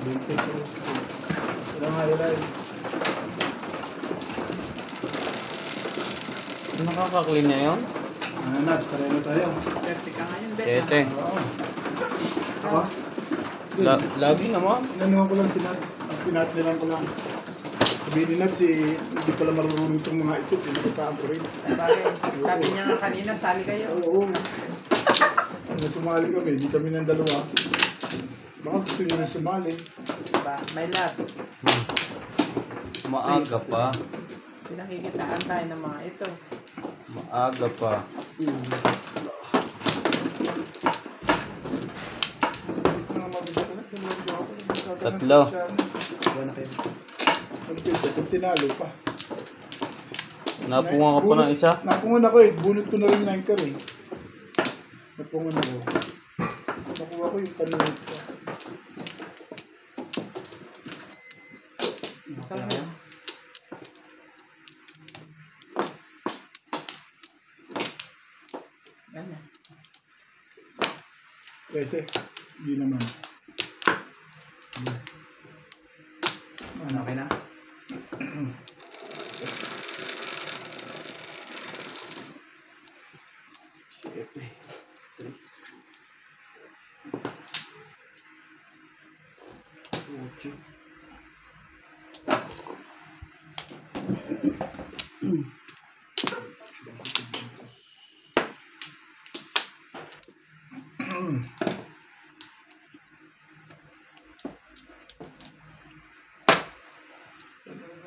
Wala nga yun. Nakaka-clean niya yun? Ano na, pareho na tayo. Swerte ka ngayon, Bet. Sete. Oo. Ako? Lagi naman. Inanuhan ko lang si Nats. Pinatnilan ko lang. Sabihin ni Nats, hindi pala marunong itong mga ito. Pinakitaan ko rin. Sabi niya nga kanina, sali kayo. Oo. Nung sumali kami, hindi kami ng dalawa. Baka gusto nyo rin sumali. Diba? May love. Maaga pa. Pinakikitaan tayo ng mga ito. Maaga pa. Tatlo. Wala na kayo. Kung tinalo pa. Napunga ka pa ng isa? Napungan ako eh. Bunot ko na rin yung anchor eh. Napungan ako. Nakuha ko yung panunod ko. Saan yun? Ganyan. 13. Hindi naman. Ano, okay na? Siyete. 3. 8.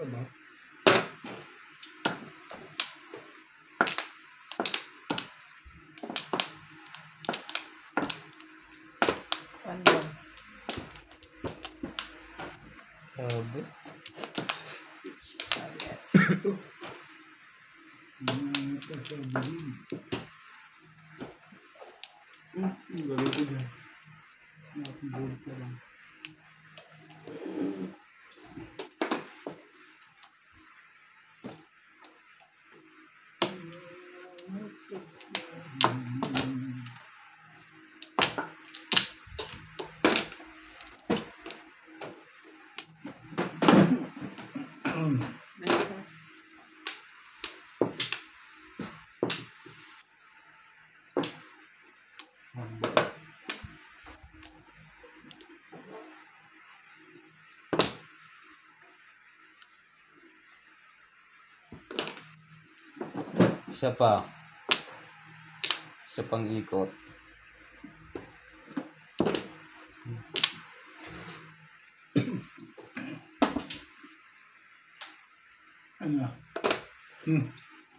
Ba? Ano? Sabi. Ito. Sasabihin. Ang galing ko dyan. Nakapagbulit na lang. Isa pa. Isa pang ikot. Ano?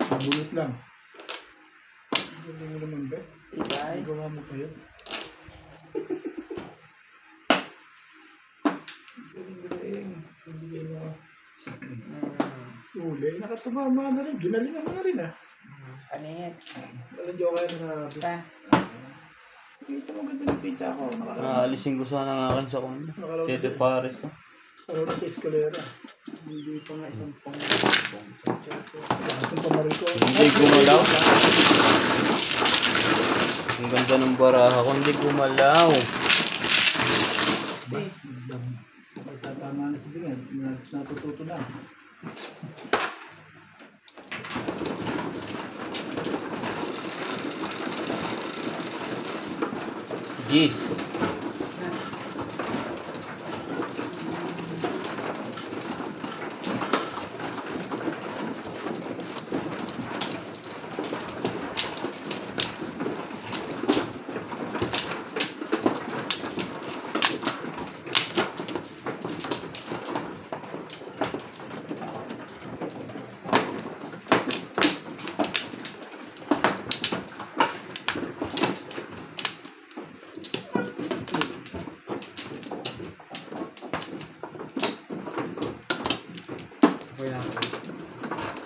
Sabunot lang. Galing mo naman, Bet. Ibay. Gawa mo pa yun. Galing. Galing mo. Uli. Nakatumama na rin. Ginalingan mo na rin ah. Paningit. Walang joker na. Isa. Kita mo ganda ng pizza ako. Aalisin ko sana nga akin sa kanya. Kasi pares. Ano na sa eskalera. Hindi pa nga isang pang. Lakas ng pamarin ko. Hindi gumalaw. Ang ganda ng baraha ko. Hindi gumalaw. Magtatama na si Bingan. Natututo na. Jeez.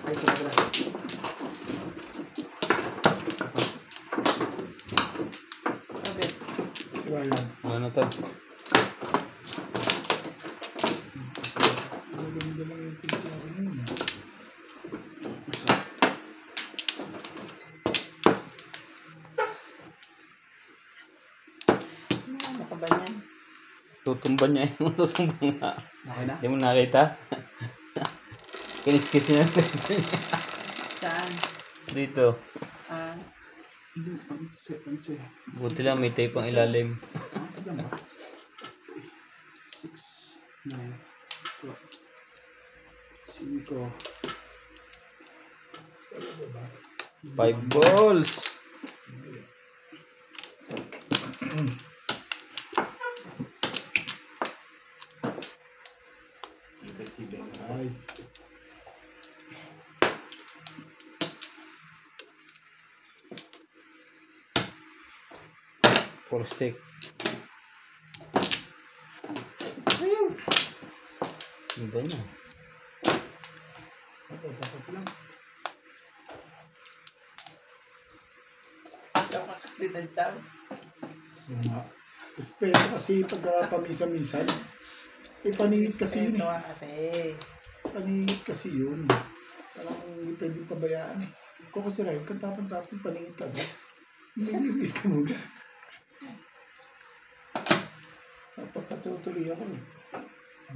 Ay, sobra. Sabi. Sira yan. Ano to? Maganda lang yung pizza ko nun. Ano ka ba yan? Tutumba niya eh. Tutumba nga. Okay na? Hindi mo nakita? Kiniskis niya. Saan? Dito. Ah, Ang Buti lang may tape ang ilalim. 6, 9, 12, 5. 5 balls. Ay. Four stick. ayun. Ano ba niya? Dapat lang. Ikaw ka kasi nandiyan. Yung nga. Pero kasi pag pamisa-minsan, paningit kasi yun Ito eh. kasi. Paningit kasi yun. Parang hindi pwedeng pabayaan eh. Kung kasi Ryan, kang tapon-tapon, paningit ka ba? Nililis ka muna. Napapatutuloy ako eh.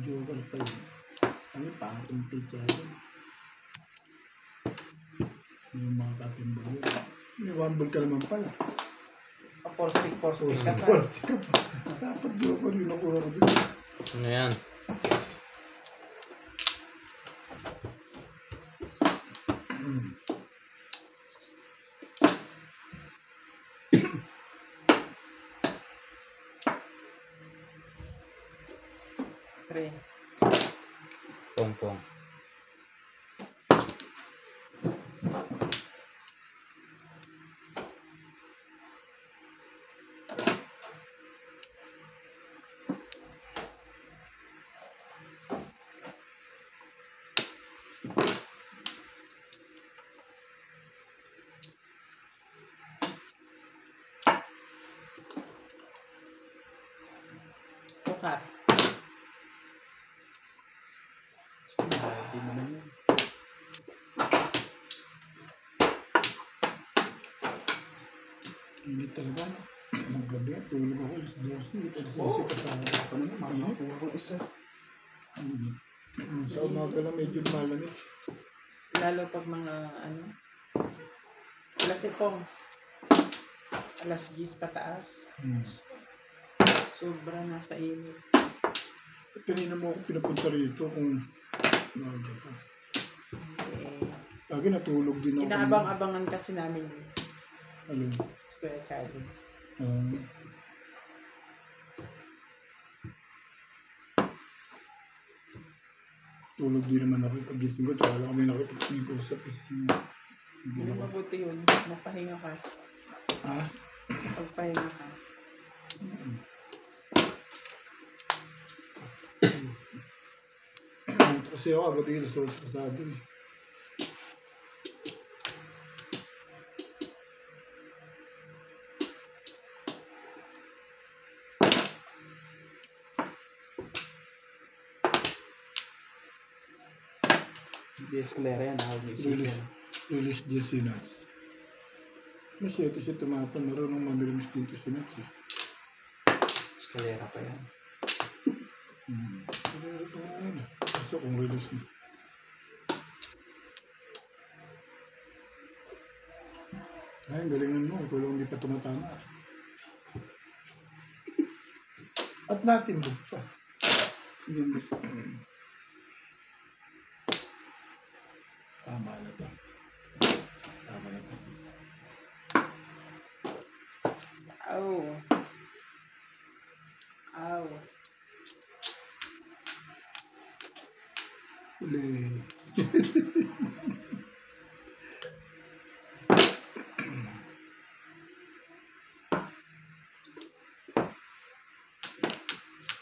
Joker pa yun. Ano, pangit yung pizza yun. Yung mga katimbol yun. May one ball ka naman pala. Four stick ka pa. First ka pa. Dapat Joker yun ako ako dito. Ano yan? Three. Pong-pong. Tukat. Hindi naman yun. Init talaga. Magabi, tulog ako. Alas 12. Alas 12 ka sa init. Init. Sa umaga lang medyo malamig. Lalo pag mga ano. Alas 10. Alas 10 pataas. Sobra na sa init. Kanina mo ako pinapunta rito kung umaga pa. Eh, Lagi natulog din ako. inaabang-abangan kasi namin yun. Alin? Square Charlie. Tulog din naman ako. Pag-gising ko, tsaka lang kami nakipag-usap eh. Hindi Hindi na ako. mabuti yun. Magpahinga ka. Ha? Pagpahinga ka. Kasi ako agad yung resource pasado eh. Di escalera yan, hawag niyo Release Jesse Nuts. Masyado siya tumapan. Marunong mamilimis dito si Nuts eh. Escalera pa yan. Pero ito nga yun eh. Kaso kung release na. Ay, galingan mo. Ikaw lang hindi pa tumatama. At natin mo pa. Yung gusto. Tama na to. Tama na to. Ow. Ow. Uli.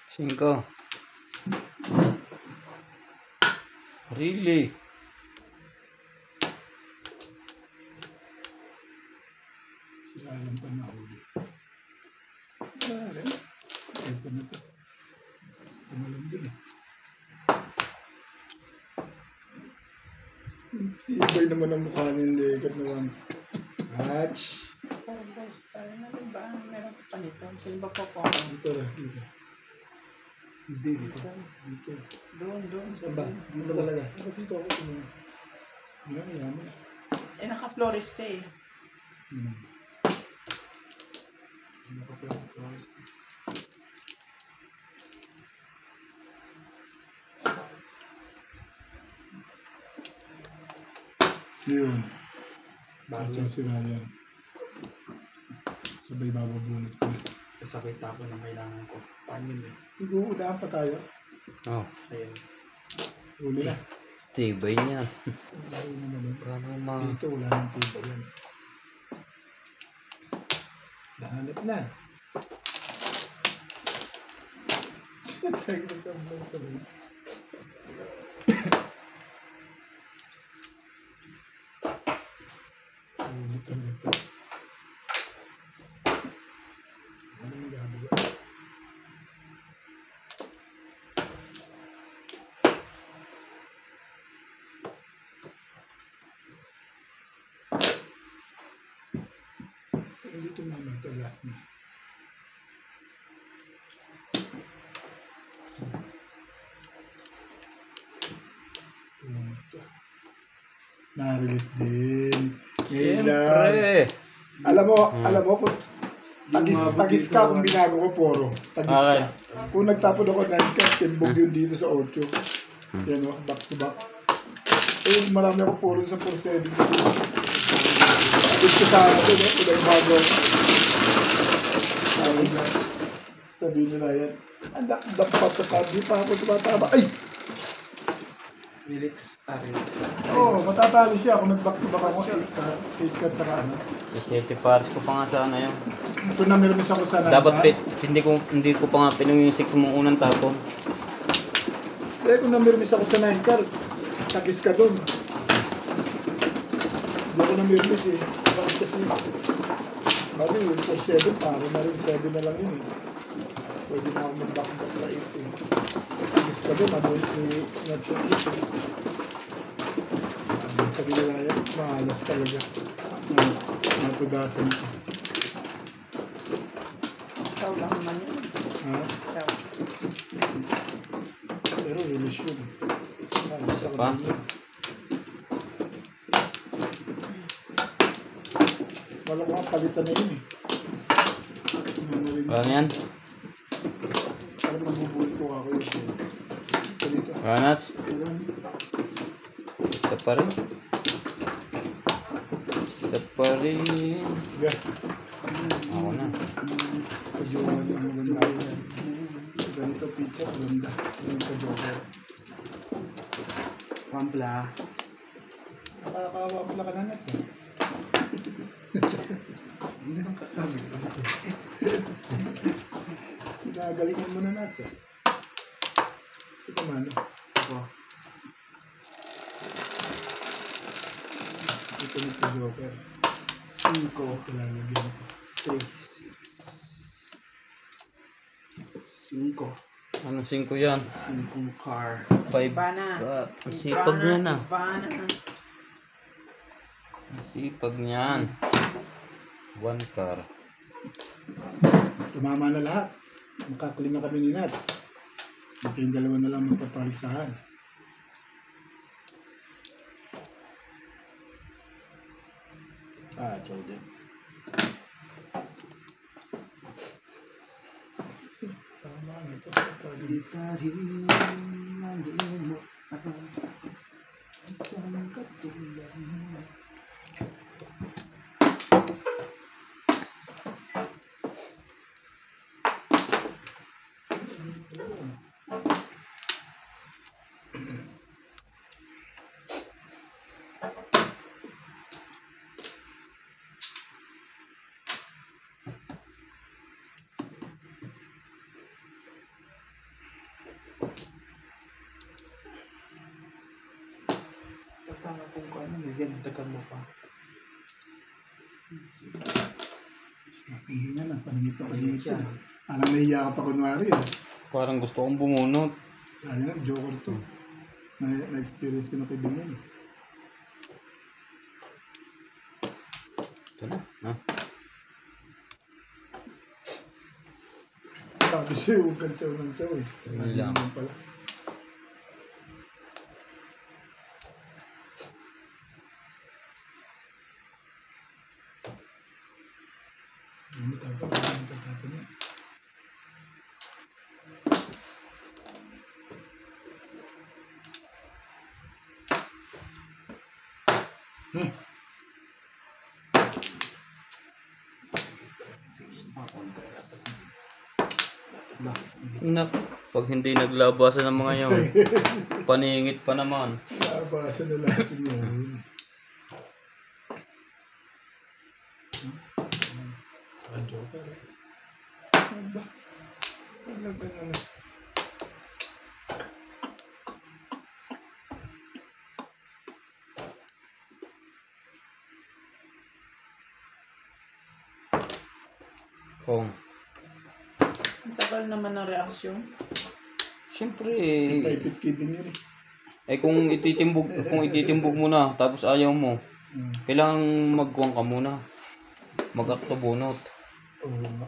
Cinco. Really? Sila lang pa nahuli. Pare. Ito na to. Tumalang din eh. Tibay naman ang mukha ni Legat na one. Hatch. Oh, boss. Ano ba? Meron pa nito. Sino ba po po? Dito ra, dito. Hindi, dito. Dito. Doon. Saan ba? Dito talaga. Ako dito ako. Yan, yaman. Naka-florist ka eh. Naka-florist. Yun. Bago Ito si Ryan. Sabay bababunot ko. kasabay tapo ng kailangan ko. Paano yun eh? Nag-uulaan pa tayo. Oh, Ayun. Uli na. stibay niya. Lalo naman yun. Paano ma... Dito wala nang tiba yan. Nahanap na. Sige na vlog ka rin. Ulit ang ito. Ano yung gagawa? Dito naman ito last na. Ito. Na-release din. Ngayon lang. Siyempre. Alam mo, kung tagis ka kung binago ko poro. Tagis Okay. ka. Kung nagtapon ako 9 ka, timbog yun dito sa 8. Yan o, back to back. Eh, marami ako puro sa 4-7 kasi. Tagis ko sa akin, kung nagbago. Tapos, sabihin nila yan. Ang dapat sa tabi pa ako tumatama. Ay! Relax. Oo, matatalo siya kung nag-back to back ako. 8 ka tsaka ano. Kasi pares ko pa nga sana yun. Ito na meron ako sa Dapat hindi ko pa nga pinong yung 6 mong unang tapon. Eh, kung namirmis ako sa 9 car, tagis ka doon. Hindi ako namirmis eh. Bakit kasi, bago yun, for 7, para na rin 7 na lang yun eh. Pwede na ako mag-back sa 8 eh. Tagis ka doon, ano yung not-shoot it eh. Sa Ginilaya, mahalas talaga. Natugasan ko. Ikaw lang naman yun. Ha? Ikaw. Pero relasyon. Mahalas ako Pa? din yun. Wala ko nga palitan na yun eh. Wala na yan? Parang mabubuhay ko ako yun eh. Palita. Wala na? Kailan? Isa pa rin. Isa pa rin. Yeah. Ako na. Kajuhan ang maganda ako yan. Ganito picture, ganda. Ganito joker. Pampla. Nakakawa pala ka na nuts eh. Hindi nang kakabig. Gagalingan mo na nuts eh. Si Kamano. Ako. Ito nito joker. 5. Lalagyan ko. 3. 5. Anong 5 yan? 5 car. 5. Bana. Ang sipag niya na. Bana. Ang sipag niyan. 1 car. Tumama na lahat. Nakaklim na kami ni Nats. Ito yung dalawa na lang magpaparisahan. Jordan. Tama nga ito. Di pa rin malimot ako. Isang katulad mo. Tatanga kung ano, nagagdagan mo pa. Hindi na, paningit siya. Alam nahiya ka pa kunwari ah. Parang gusto kong bumunot. Sayang, joker to. Na-experience ko na kay Binyan eh. Ito na. Ha? Ito, Sabi sa'yo, huwag kang tsaw ng tsaw eh. Yun lang. Naman pala. Ano tapos? Ano tapos niya? Ba, hindi Nak, pag hindi naglabasan ng mga yun, paningit pa naman. nabasa na lahat yun. Joker eh. Ano ba? Talaga naman. Kung, Ang tagal naman ng reaksyon. siyempre, Private kibing yun eh. kung ititimbog mo na, tapos ayaw mo, Hmm. kailangang magkuwang ka muna. Mag-acto bunot. Oo nga.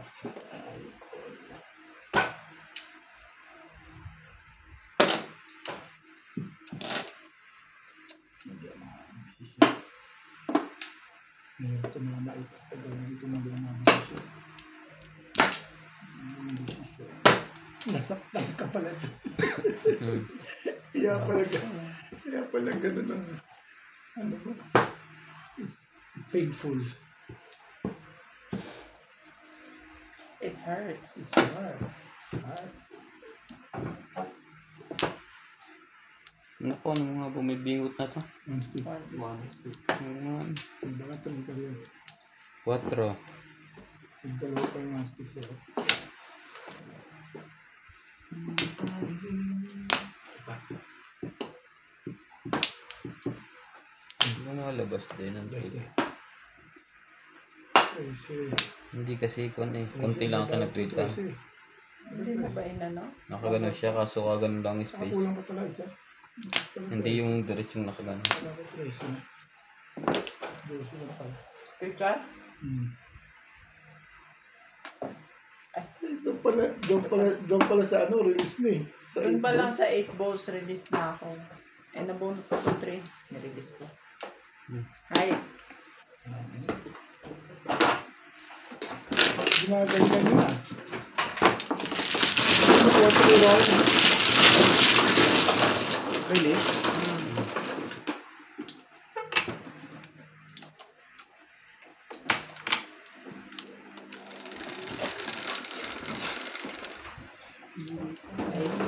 Hindi ako makakasisyon. Ngayon tumama ito. Pag ito na lang ang desisyon. Ang desisyon. Nasaktan ka pala. Hmm. Kaya pala ganun ang ano ba? Painful. It hurts. It's hard. Naku, ano mga bumibingot na to? One stick. One stick. Ayan. Baka tuloy ka rin. 4. Yung dalawa pa yung one stick sa'yo. Lumalabas din ang Bless tubig. eh. Tracy. Hindi kasi kon eh. Konti lang ako nagtweetan. Tracy. Hindi mo ba inano? Nakagano siya kaso kagano lang yung space. Kulang pa pala isa. Hindi yung diretsong nakagano. Wala ko Tracy na. Tracy na pala. Picture? Doon pala sa ano, release na eh. Sa Doon pa lang inbox. sa 8 balls, release na ako. Eh, nabunot pa ko 3. Nirelease ko. Hi. Ginaganyan na. Water round. Release? Nice.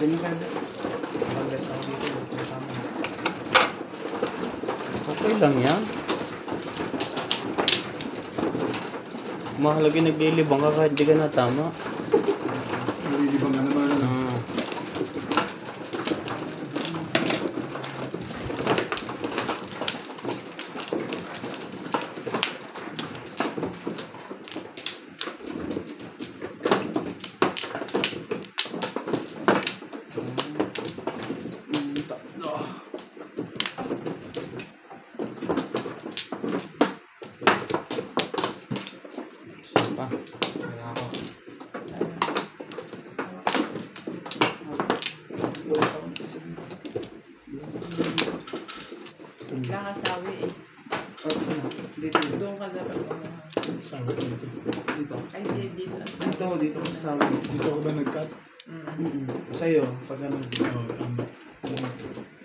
Ganyan ka. Mag-rest ako dito. Tama. Okay lang yan. Mahalaga naglilibang ka kahit di ka natama. Nalilibang ka naman. Ah. Tatlo. Isa pa. Kaya ako. Nakasawi eh. Oh, ito na. Dito. Doon ka dapat kumuha. Sabi ko dito. Dito. Ay, dito. Dito ka sa sabi. Dito ako ba nag-cut? Sa'yo, pag ano, Oo, tama.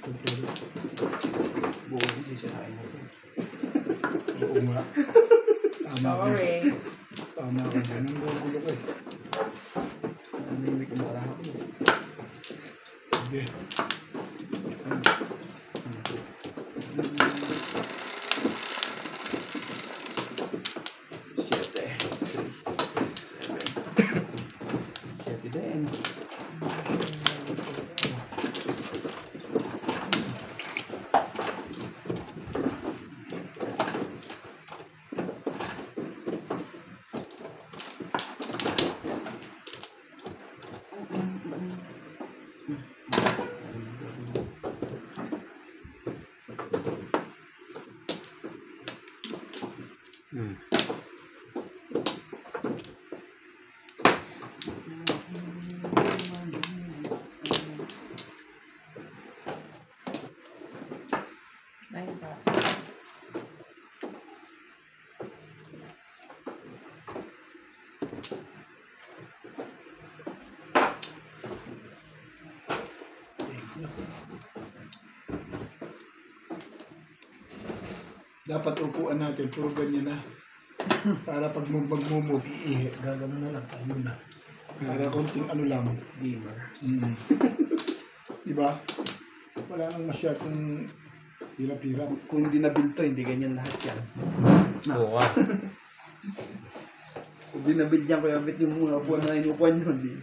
Tutulog. buo yung sisirain mo. Oo nga. Tama ka. Sorry. Tama ka. Ganun gugulo ko eh. Nanimik ang pala ako. Sige. Siyete. 6, 7. Siyete din. Hmm. Dapat upuan natin, puro ganyan na. Para pag mag-move, iihi. Gagano na lang, tayo na. Para konting ano lang. Gamers. Diba? Wala nang masyadong hirap-hirap. Kung hindi na-build to, hindi ganyan lahat yan. Bukas. Kung hindi na-build yan, kaya bit yung mga upuan na inupuan nyo, hindi.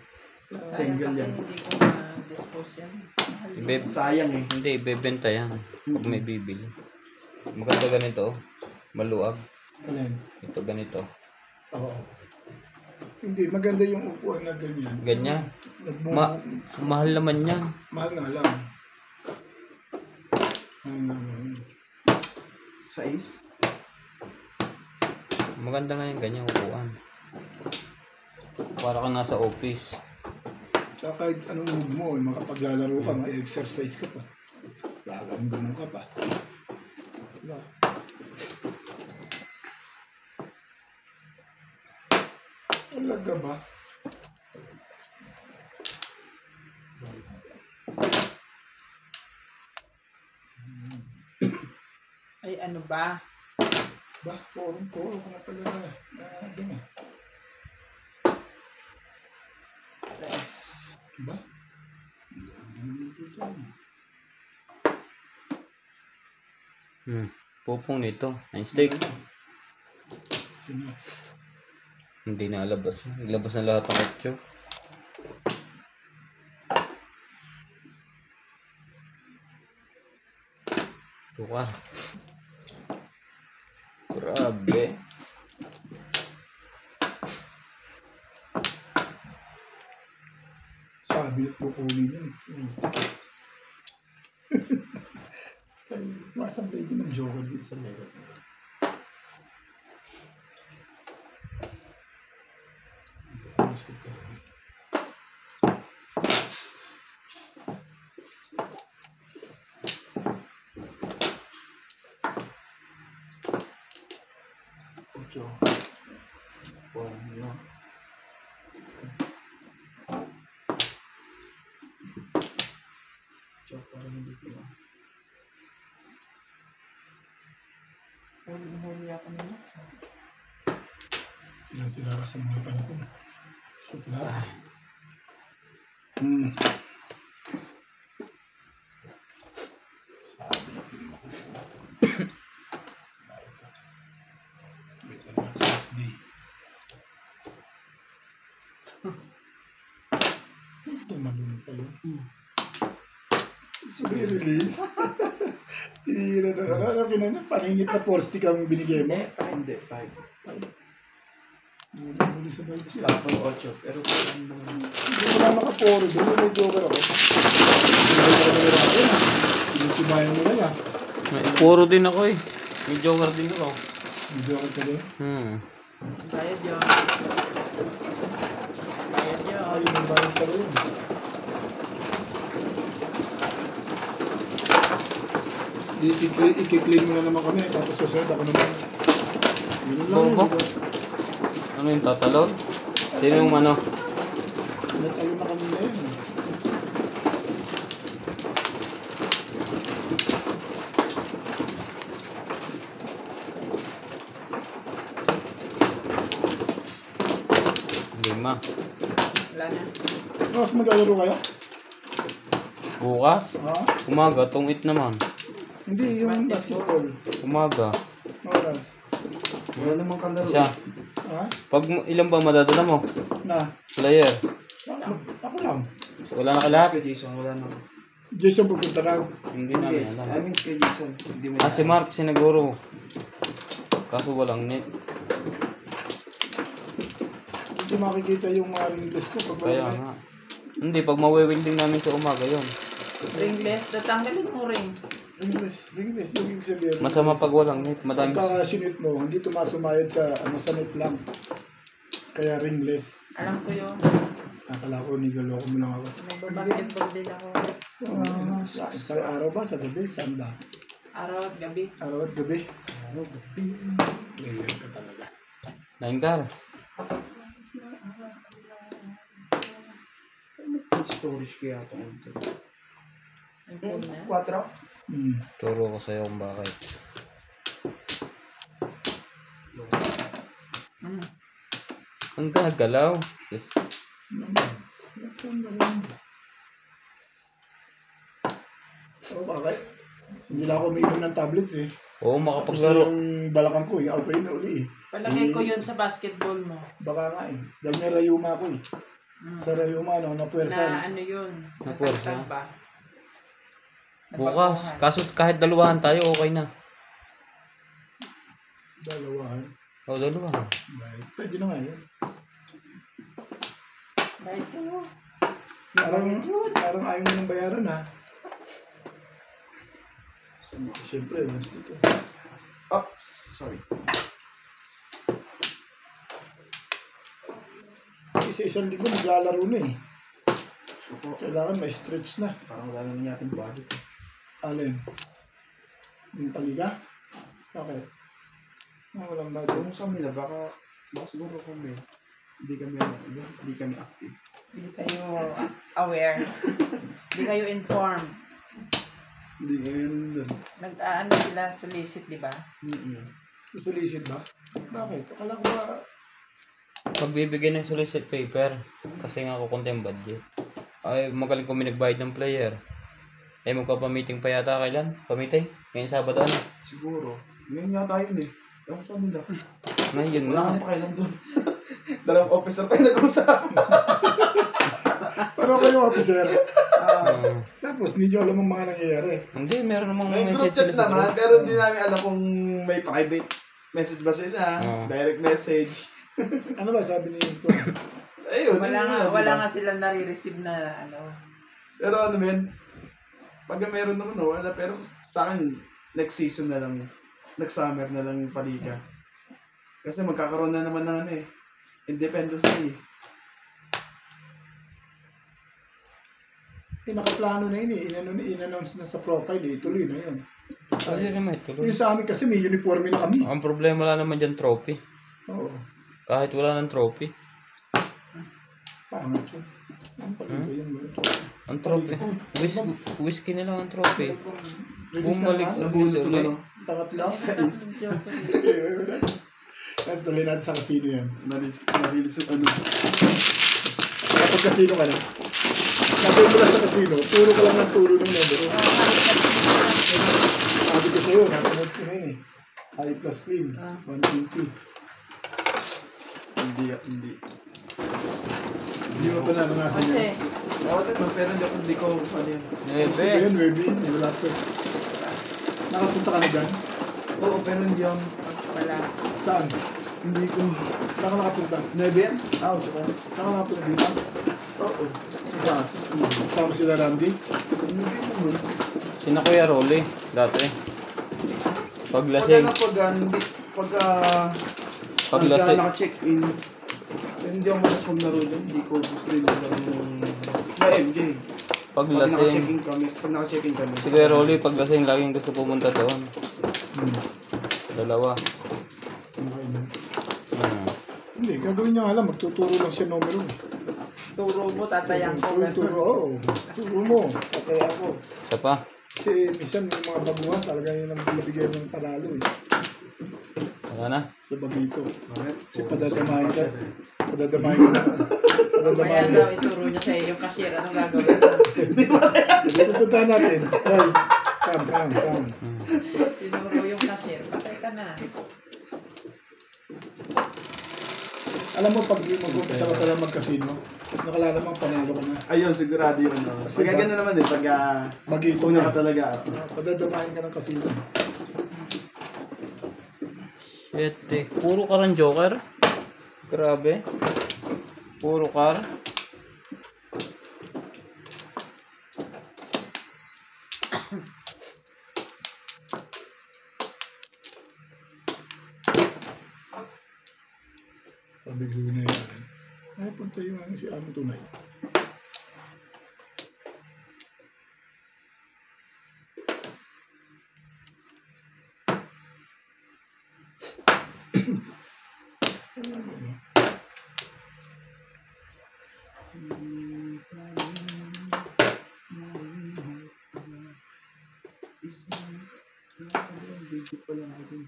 Sayang Single kasi yan. hindi ko na-dispose yan. Sayang eh. Hindi, ibebenta yan. Pag may bibili. Maganda ganito. Maluag. Alin? Ito ganito. Oo. Hindi, maganda yung upuan na ganyan. Ganyan. Nagmo- Mahal naman yan. Mahal nga lang. Size? Maganda nga yung ganyan upuan. Para ka nasa office. Saka kahit anong move mo, makapaglalaro ka, ma-exercise ka pa. Gaganong ka pa. Diba? Talaga ba? Ay, ano ba? Ba, puro ka na pala na. Ganyan. Yes. Ba? Pupong nito. Ang steak. Sinas. Hindi na alabas. Ilabas na lahat ng ketchup. Ito ka. Grabe. Sabi at kukunin yun. Masablay din ng joker dito sa level. Gusto talaga. Ocho. No. Ocho, parang hindi ko na. Huli ako nila. Sila ka sa mga panahon. Supla. Tumalun pa yun. Sabi release. Tinira na ka. Ano pinanya? Paningit na porsti kang binigay mo. Hindi, 5. Muli sa balik. Stop ng 8. Pero parang Hindi ko na makaporo. Doon may joker ako. Tinitibayan mo na yan. Puro din ako eh. May joker din ako. May joker ka din. Bayad yun. Bayad yun. Ayun ang bayad ka rin. I-claim mo na naman kami. Tapos susunod ako naman. Ganun lang yun. Bobo? Ano yung tatalon? Sino yung ano? Natalo na kami na yun. Lima. Wala na. Mas maglalaro kayo? Bukas? Ha? Umaga, tungit naman. Hindi, yung basketball. Umaga. Oras. wala namang kalaro. Siya. Ha? Ilan ba madadala mo? Na? Player. Ako lang. So, wala na ka lahat? Kay Jason, wala na. Jason pupunta raw. Hindi Hindi, namin I alam. mean kay Jason. Hindi mo Si Mark siniguro. Kaso walang net. Hindi makikita yung mga ringles ko. Pag Kaya nga. Hindi, pag mawe-welding namin sa umaga yon. Ringless. Tatanggalin mo ring. Ringles. Yung ibig sabihin. Masama pag walang net. Madami. Pagka sinit mo, hindi tumasumayad sa net lang. Kaya ringless. Alam ko yun. Akala ko, niloloko mo lang ako. Nagbabasketball din ako. Sa araw ba? Sa gabi? Saan ba? Araw at gabi. Araw at gabi? Araw at gabi. Player ka talaga. 9 car. storage kaya ito. Yung phone na. 4. Hmm. Turo ko sa'yo kung bakit. Mm. Ang gagalaw. Yes. Oh, bakit? Hindi lang ako umiinom ng tablets eh. Oo, Tapos na makapaglaro. yung balakang ko eh. Okay na uli eh. Palagay ko yun sa basketball mo. Baka nga eh. Dahil may rayuma ko eh. Mm. Sa rayuma no, Na napuwersa. ano yun? Napuwersa. Natagtag ba? Bukas. Nabaguhan. Kaso kahit dalawahan tayo, okay na. Dalawahan. O, dalawahan. Pwede na nga yun. Kahit kayo. Parang ayaw mo ng bayaran ha. Siyempre, mas dito. Oops, sorry. Isa-isang linggo maglalaro na eh. Opo. Kailangan may stretch na. Parang wala naman yating budget. Alin? Yung paliga? Bakit? Walang budget. Kung sa kanila, baka siguro kami, hindi kami active. Hindi kayo aware. Hindi kayo informed. Hindi ngayon doon. Nag-aano sila solicit, di ba? Susulisit ba? Bakit? Akala ko ba... Pagbibigay ng solicit paper, kasi nga kukunti ang budget. Ay, magaling kung may nagbayad ng player. Ay, magpapamiting pa yata kailan? Pamiting? Ngayong Sabado ano? Siguro. Ngayon yata yun eh. Ewan sa nila. Ngayon Wala na. kang pakialam doon. Dalawang officer pa yung nag-usap. Paano kayo officer? Oo. Tapos, hindi nyo alam ang mga nangyayari. Hindi, meron namang May group message chat sila sa naman, group. pero hindi namin alam kung may private message ba sila. Oo. Direct message. Ano ba sabi ni Ito? Ayun. Wala yun nga, yun, wala diba? nga silang nare-receive na ano. Pero ano men, pag meron naman wala. Pero sa akin, next season na lang, next summer na lang yung palika. Kasi magkakaroon na naman ng ano eh, Independence Day. Nakaplano na yun eh. In-announce na sa profile eh. Tuloy na yun. Hindi naman ituloy. Yung sa amin kasi may uniforme na kami. Ang problema lang naman dyan, trophy. Oo. Kahit wala ng trophy. Pangat yun. Ang paliga yun. Ang trophy. Whiskey na lang ang trophy. Release Bumalik na sa naman. release ulit. Tangat lang. Tapos dali natin sa casino yan. Narilis yung ano. Kapag casino ka na, sabi mo lang sa casino, turo ka lang ng turo ng number. Sabi ko sa'yo, napanood ko na yun eh. High plus clean, 120. Hindi. Hindi mo pa naranasan Kasi, yan. Oo, diba? Pero hindi ko ano yun. Gusto ko yun, baby. Wala to. Nakapunta ka na dyan? Oo, pero hindi ako. wala. Saan? Hindi ko. Saan ka nakapunta? Never? Ah, tsaka. Saan ka nakapunta dito? Oo. Sa taas. Kasama sila Randy? Hindi naman. Sina Kuya Rolly, dati. Pag Paglasing. Paglasing. naka-check-in, hindi ako malas maglaro dyan. Hindi ko gusto yung maglaro ng sa MJ. Pag Paglasing. naka-check-in kami. Si Kuya Rolly, paglasing, laging gusto pumunta doon. Dalawa. Okay na. Hmm. Hindi, gagawin niya nga lang. Magtuturo lang siya numero. Turo mo, tatayang ko. Turo, oo. Turo mo. Tataya ako. Isa pa. Kasi minsan may mga baguhan talaga yun ang bibigyan ng panalo eh. Wala na. Sa bagito. Bakit? Kasi padadamahin ka. Padadamahin ka na. Mamaya Padadamahin daw ka. ituro niya sa'yo yung cashier. Anong gagawin mo? Pupuntahan natin. Hoy, come. Hmm. Tinuro yung cashier. Patay ka na. Alam mo, pag mag-umpisa ka talagang mag-casino, nakalalamang panalo ka na. Ayun, sigurado yun. No? Kasi Pag gano'n naman pag Bagito una na. ka talaga. Padadamahin ka ng casino. Shit eh. Puro ka rin joker. Grabe. Puro car. Sabi ko na yan. Ay, punta yung ano si Among Tunay. Dito pala natin.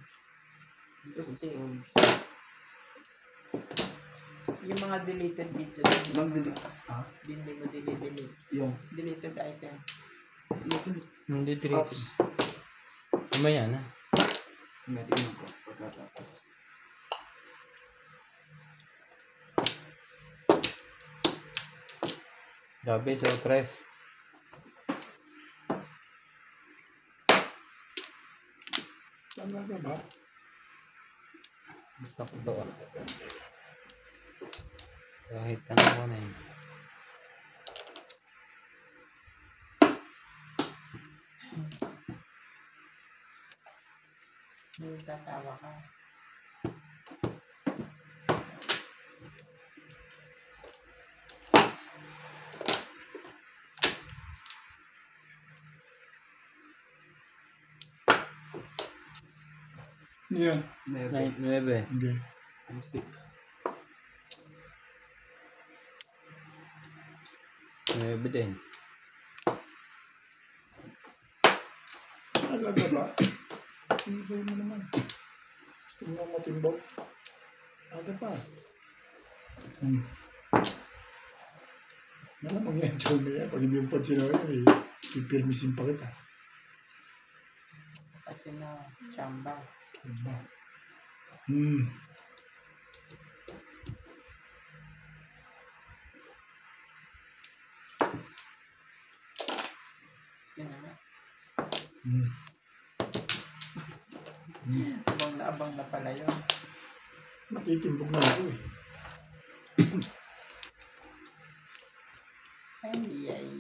Yung mga deleted video. Mag-delete. Hindi mo delete. Yung. Deleted item. Hindi direct. Ops. Mamaya na. Tingnan ko pagkatapos. Grabe, so tres. Tama ka ba? Gusto ko to. Kahit ano ko na yun. Hindi tatawa ka. Yan. Never. 9. Hindi. Ang stick. 9 din. Talaga ba? Ibay mo naman. Gusto mo matimbang? Aga pa. Malamang yan, Johnny. Pag hindi mo pa sinabi, pipirmisin pa kita. Kasi na, chamba. Diba? Yun na nga. Hmm. Abang na pala yun. Matitimbog na ako eh.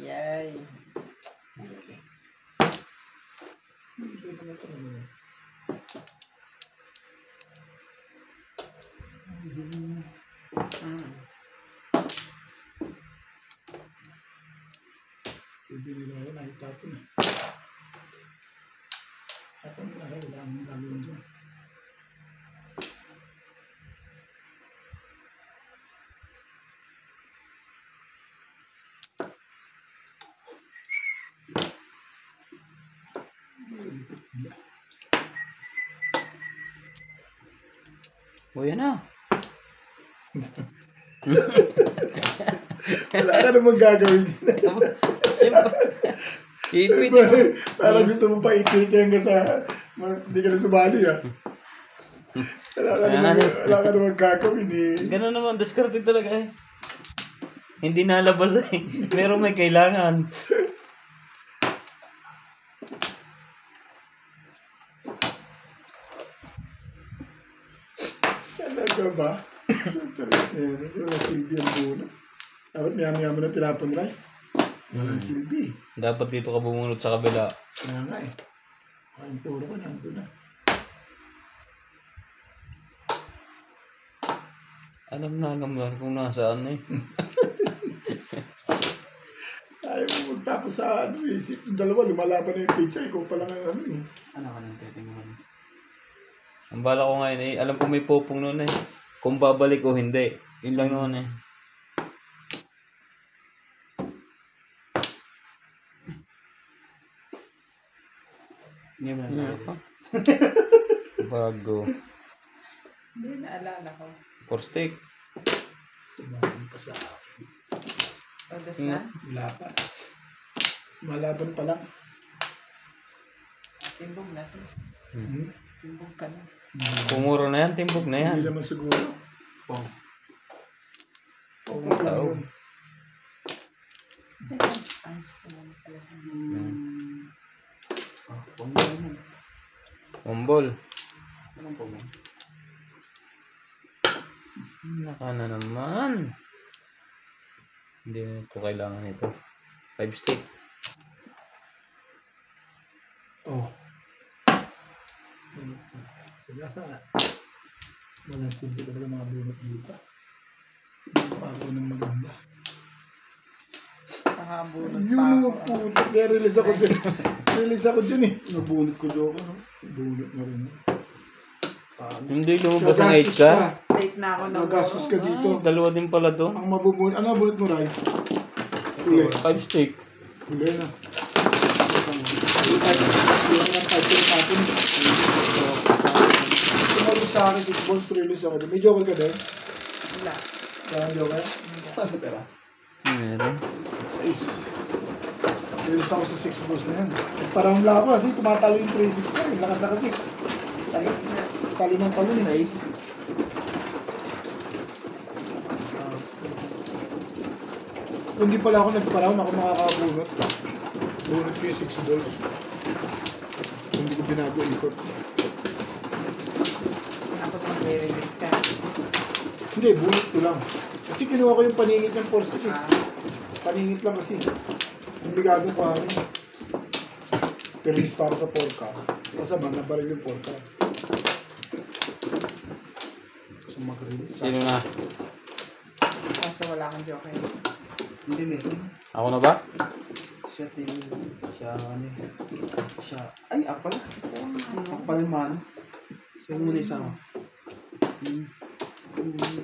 Ay. Hindi naman ito naman. Bibili na ako, nakitapon eh. Tapon na ako, wala akong gagawin dyan. O yan na. Wala ka namang gagawin dyan. Siyempre. Ipit mo. Parang gusto mo pa ikita hanggang sa hindi ka na sumali ah. Wala ka namang gagawin eh. Ganun naman, discarded talaga eh. Hindi nalabas eh. Pero may kailangan. Talaga ba? Hindi ko na silbi ang buno. Dapat maya mo na tinapon rin. Walang silbi. Dapat dito ka bumunod sa kabila. Kaya nga eh. Kain puro ka, nandun na. Alam na kung nasaan eh. Ayaw mo magtapos sa ano eh. Yung dalawa, lumalaban na yung pizza. Ikaw pa lang ang ano eh. Ano ka nang titingnan? Ang bala ko ngayon eh, alam ko may popong noon eh. Kung babalik o hindi. Yun lang noon eh. Hindi mo Ano na pa? Bago. Hindi naalala ko. For steak. Tumakin pa sa akin. Odas na? Wala pa. Malaban pa lang. Timbog na to. Hmm? Timbog ka na. Pumuro na yan, timbog na yan. Hindi naman siguro. Pong. Oo, lang yun. Ay, kumama pala siya. Pong na naman. Umbol. Anong pong? Naka na naman. Hindi na ito kailangan ito. 5 steak. Oh. Sige sa walang silbi talaga mga bunot dito. Hindi pa ako ng maganda. Pahabulot pa Yung mga ako. puto. Kaya release ako dyan. Release ako dyan eh. Nabunot ko doon. Ano? Bunot na rin. Hindi lumabas ang 8 ka. Late na ako ng Nagastos ka dito. Ay, dalawa din pala to. Ang mabubunot. Ano bunot mo, Ray? Huli. 5 steak. Huli na. Yung mga fighting natin. Tumawag sa akin, 6 balls, release ako. May joker ka din? Wala. Kaya joker? Ano pera? Meron. Is. Release ako sa 6 balls na yan. Parang wala ako kasi tumatalo yung 3-6 na. Yung lakas na kasi. Size na. Talo ng talo eh. Size. Kung di pala ako nagparaon, ako makakabunot. Bunot ko yung 6 balls. Hindi ko binago ikot. Tapos mag-release ka. Hindi, bunot ko lang. Kasi kinuha ko yung paningit ng force stick. Ah, Paningit lang kasi. Hindi gago pa ako. Pero miss pa ako sa porka. Kasama, nabaril yung porka. So mag-release. Sino na? kaso wala akong joker. Hindi, meron. Ako na ba? Siya tingin. Siya, ano eh. Siya, ay, ako pala. Ako Ano? pala yung mano. Siya muna isa ako.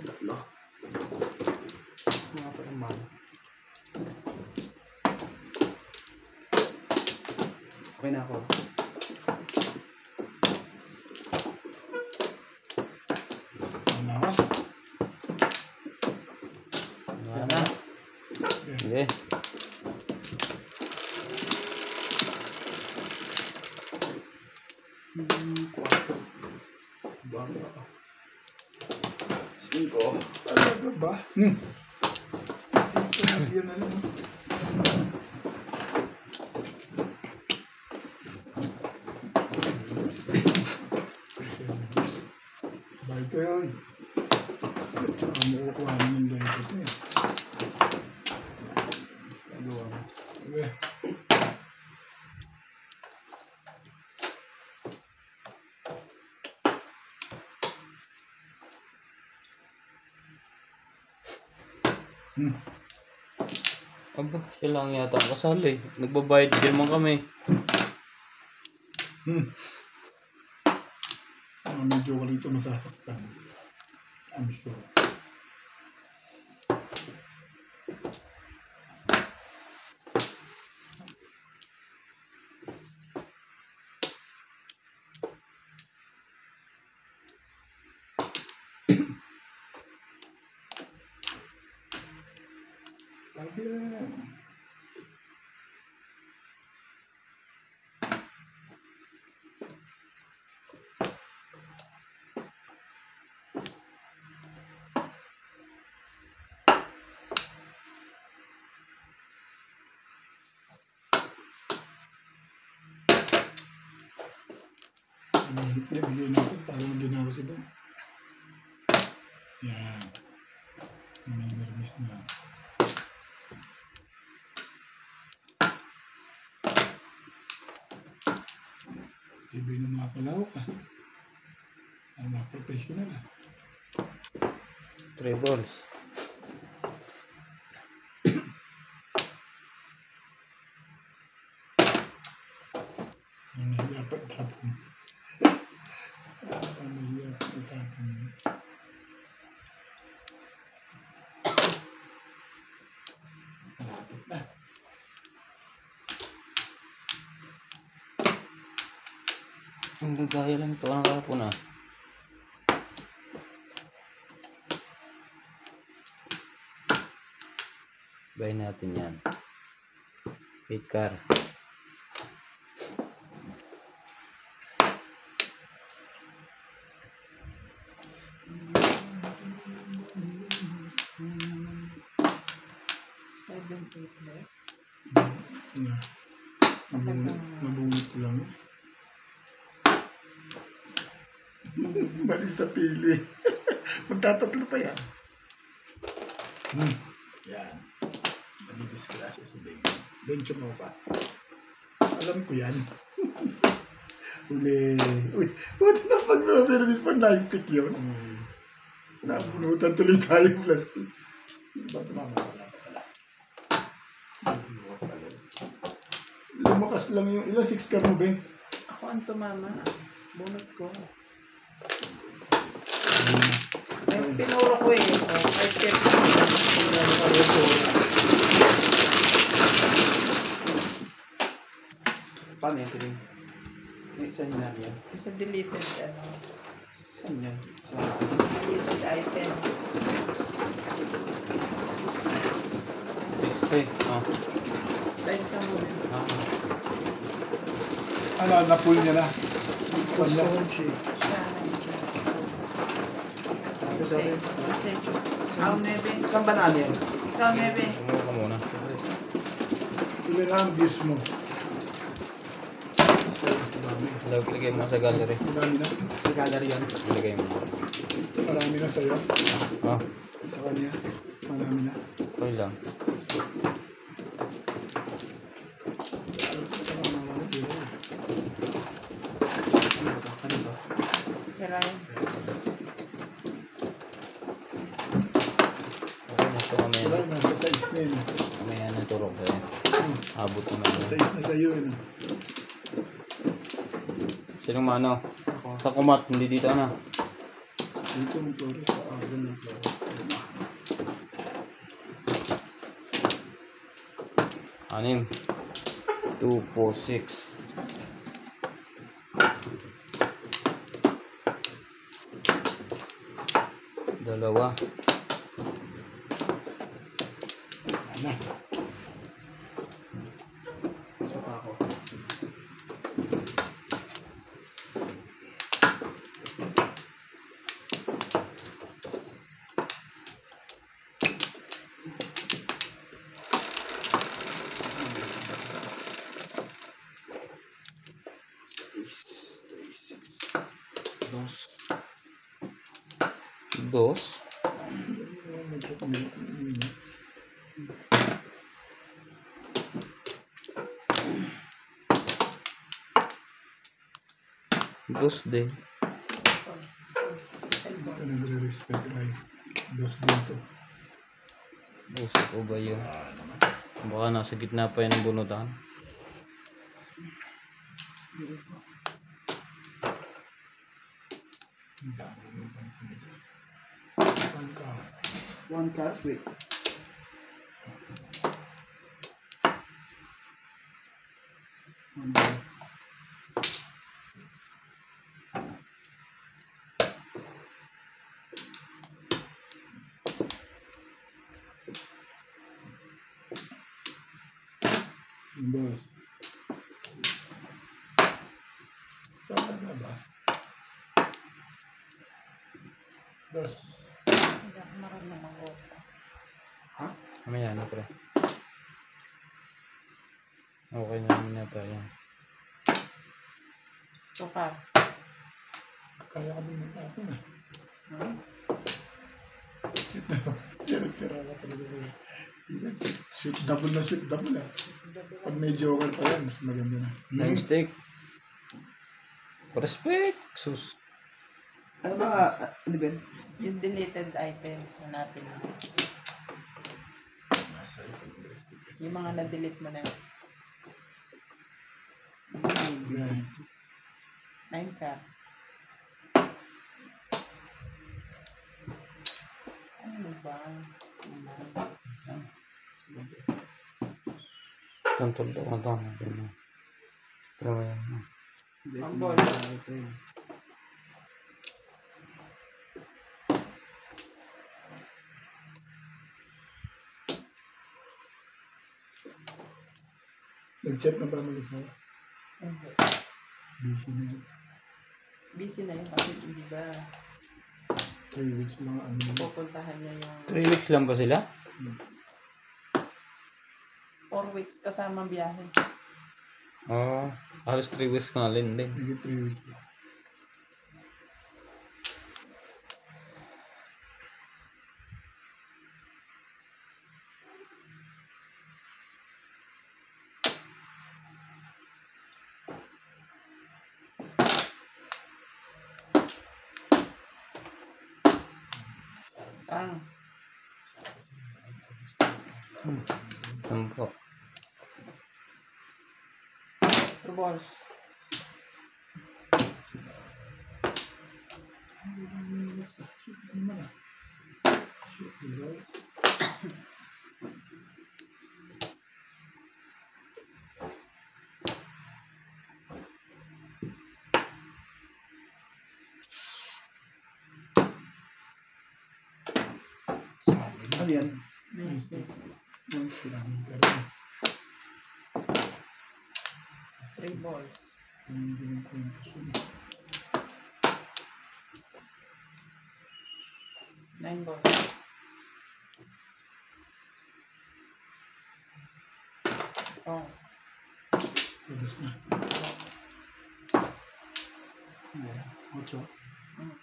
Tatlo. Mga pala yung mano. Okay na ako. Ano ako? Wala na. Sige. Kwarto. Bago ako. 5. Talaga ba? Ito na yun na lang. Bye kayo. Tsaka makukuha namin yung live ito eh. Nagawa mo. Okay. Aba, siya lang yata ang kasali. Nagbabayad din naman kami. Medyo ko rito masasaktan. I'm sure. Mahigit na, bigyan natin para maginawa si Don. Yan. May nervous na. Tibay ng mga kalawak ah. Ang mga professional ah. 3 balls. Ang nahiya pa itapon. Ang nahiya pa itapon. Malapit na. Ang gagaya lang ito. Ang kapon ah. Buy natin yan. 8 car. Na. Nabungit ko lang. Mali sa pili. Magtatatlo pa yan. Yan. Madidisgrasya si Ben. Ben Chumopa. Alam ko yan. Uli. Uy, what na pag-service pa na-stick yun? Nabunutan tuloy tayo yung plastic. Ba't mamawala pa pala? Nabunutan pala. Lumakas lang yung ilang 6 car mo, Ben? Ako ang tumama. Bunot ko. Yung pinuro ko eh. Oh, 5 tips. Paano yan, Tiling? May isa niya namin yan. Isa deleted, ano. Saan yan? Sa... Deleted items. Este. Oh. Dice ka muna. Ah. Ano, na-pull niya na. Gusto Kanya. ko siya. Ikaw, Nebe. Isang banana yan. Ikaw, Nebe. Kumuha ka muna. Ilan na ang views mo? Ilagay mo sa gallery. Marami na. Sa gallery yan. Ilagay mo. Marami na sa'yo. Oh. Sa kanya. Marami na. Okay lang. Ano ba? Sira yun. Okay na ito mamaya. Wala, nasa size na yun. Mamaya na turo ko sa'yo. Abot naman yun. Size na sa'yo yun. Sinong mano? Ako. Sa kumat, hindi dito na. Dito mo Flores. Doon ng flowers. Anim. 2, 4, 6. Dalawa. Ano? Isa pa ako. Dos. Dos din. Ito nagre-respect ay. Dos dito. Dos ko ba yun? Baka nasa gitna pa yan ng bunutan. Ang dami mo pa nito. One card. One card. Wait. One card. Boss. Saan na ba? Dos. Hindi ako marunong mag-auto. Mamaya na pre. Okay namin na tayo. Sukar. Kaya kami ng ako na. Hmm? Sira-sira ka talaga. Shoot double na shoot double ah. Pag may joker pa yan, mas maganda na. Nine stick. Respect. Sus. Ano ba? Ano ba? Yung deleted items, hanapin mo. Nasa ito ng respect. Yung mga na-delete mo na yun. Right. 9 ka. Ano ba? Tantol daw. Ano na. Pero yan. Ang ball. Ito yun. Nag-chat na ba malis na? Hindi. Busy na yun. Busy na yun kasi hindi ba 3 weeks mga ano. pupuntahan niya yung 3 weeks lang ba sila? 4 weeks kasama biyahe. Oo. Halos 3 weeks nga din. Naging 3 weeks. Ang Sampo. true balls. Shoot naman ah. Shoot the guys. Ano yan? Nice. Lagi ka rin. 3 balls. Hindi ng kwentos yun. 9 balls. Oh. Labas na. Yeah. 8. Mm.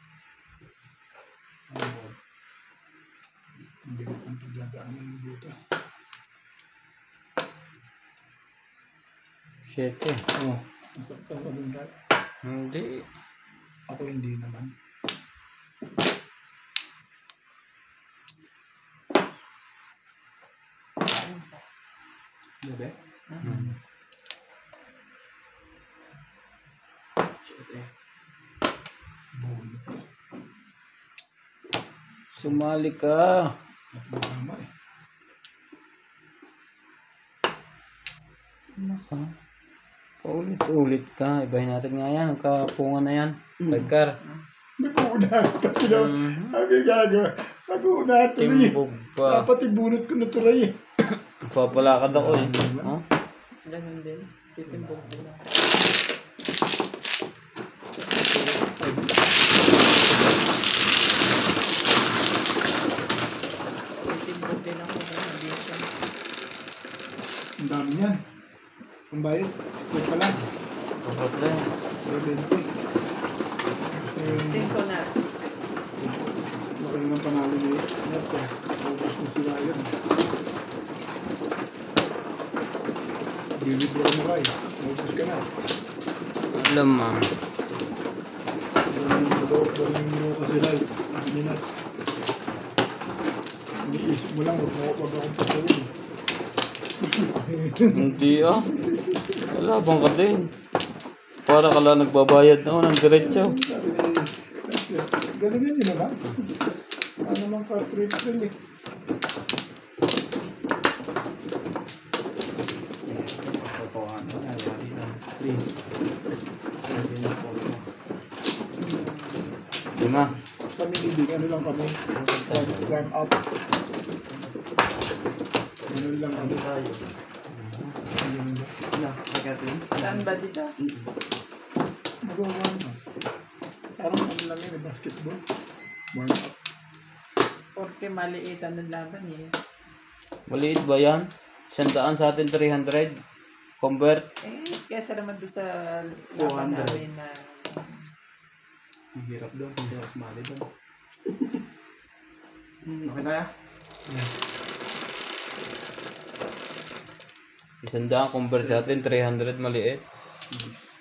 Ang bigat ng pagdadaanan ng butas. 7. Oo. Nasaktan ka dun, Ray. Hindi. Ako hindi naman. Gabi? Hmm. Shit eh. Bunot na. Sumali ka. Tatlong tama eh. Naka. Paulit-ulit ka. Ibahin natin nga yan. Ang kapungan na yan. Pagkar. Nag-uunahan pa sila. Ano yung gagawa? Nag-uunahan tuloy. Timbog pa. Dapat ibunot ko na tuloy eh. Papalakad ako eh. Oh? Ganun din. Titimbog ko lang. Titimbog din ako. Hindi siya. Ang dami yan. Ang bayad, split pa lang. Kapag lang. Pero 20. Gusto nyo yung 5 na. laki naman panalo ni Nets eh. Ubus na sila yun. Bibidro mo Ray. Ubus ka na. Alam mo. Galing mo kasi Ray. Ni Nets. Iniisip mo lang, wag akong patuloy. Hindi ah. Labang ka din. Para ka lang nagbabayad na ako ng diretso. Sabi ni Nets, galingan nyo naman. Ano lang ka-trip din eh. Totohan na. Nangyari na. Please. Sabi na po. Lima. Kami ibig, ano lang kami. Warm up. Ano lang kami. Tayo. Ayun ba? Na, Catherine. Saan ba dito? Mag-warm up. Parang ano lang yun, basketball. Warm up. Porque maliit ang laban eh. Maliit ba yan? 100 sa atin 300. Convert. Eh, kesa naman doon sa laban 200. namin na Ang hirap doon. Hindi ako sumali doon. Okay na ya? 100 convert sa atin 300 maliit. Yes.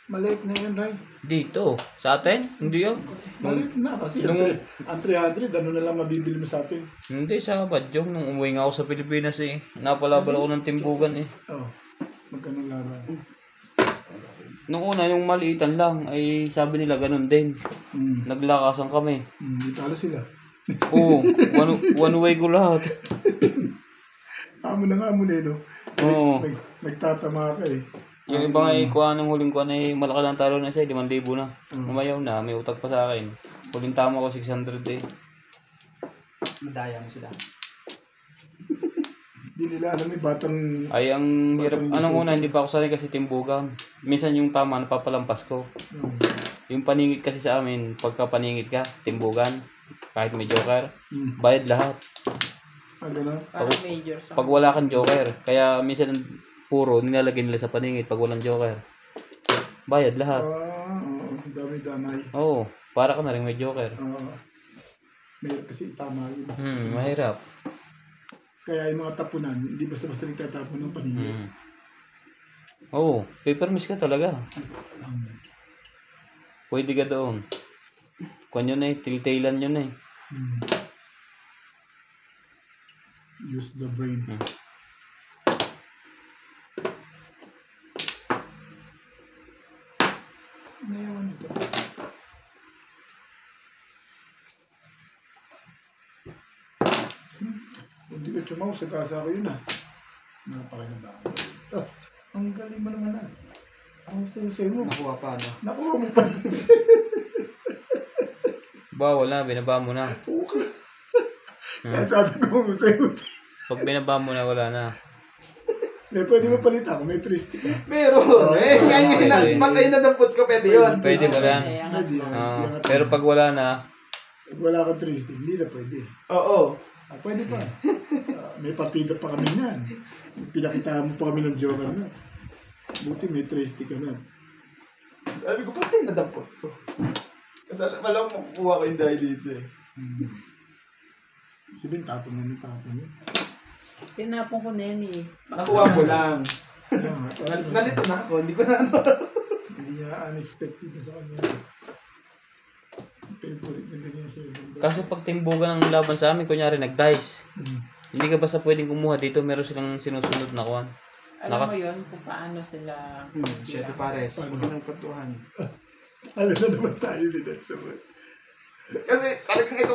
Maliit na yun, Ray. Dito. Sa atin? Hindi yun. Maliit na kasi Nung- ang 300, ano na lang mabibili mo sa atin. Hindi sa Badyong. Nung umuwi nga ako sa Pilipinas eh. Napalabal ako ng timbugan eh. Oo. Magkano laban. Nung una, yung maliitan lang, ay sabi nila ganun din. Naglakasan kami. Di talo sila. Oo, one way ko lahat. Amo na nga mo no? Oo. Nagtatama ka eh. Yung iba ay kuha ng huling kuha na malaki lang talo na siya, 5,000 na. Mm. Umayaw na, may utag pa sa akin. Huling tama ko 600 eh. Madaya mo sila. Di nila alam yung batang... Ay, ang hirap. Batang Anong Luzon. una, hindi pa ako sanay kasi timbugan. Minsan yung tama, napapalampas ko. Yung paningit kasi sa amin, pagka paningit ka, timbugan, kahit may joker, bayad lahat. Gano'n? parang major sa Pag wala kang joker, kaya minsan puro nilalagay nila sa paningit pag walang joker. Bayad lahat. Oo. Dami-damay. Oo, para ka na rin may joker. Mayroon kasi tama yun. Mahirap. Kaya yung mga tapunan, hindi basta-basta nagtatapon ng paningit. Oo, paper miss ka talaga. Pwede ka doon. Kung yun eh, tiltailan yun eh. Use the brain. Ano yung ito? Hindi ko chumaw sa kasa ko yun ah. Napakinabahan. Ang galing mo naman ah. Ang sayo mo. Nakuha pa, no? Nakuha mo pa. Bawal na, binaba mo na. Kaya sabi ko sa'yo, Pag binaba mo na, wala na. pwede mo palitan kung may tristic ka. Meron. Ngayon na, pwede. pag kayo nadampot ko, pwede yun. Pwede ba yan? Pwede yan. Pero pag wala na, Pag wala kang tristic, hindi na pwede. Oo. Pwede pa. May partida pa kami niyan. Pinakita mo pa kami ng Joker Nuts. Buti may tristic ka na. Sabi ko, ba't kayo nadampot ko? Kasi alam mo, kukuha ko yung dahil dito eh. Sabihin, tapon na ng tapon yun. Tinapon ko na yan eh. Nakuha mo lang. Yeah, Nalito na ako, hindi ko na ano. Hindi niya unexpected na sa kanya. Favorite na ganyan siya. kaso pag timbugan ng laban sa amin, kunyari nag-dice, hindi ka basta pwedeng kumuha dito, meron silang sinusunod na kuhan. Alam mo yun kung paano sila... Siya pares. Huwag nang patuhan. Alam na naman tayo din at sabay. Kasi talagang ito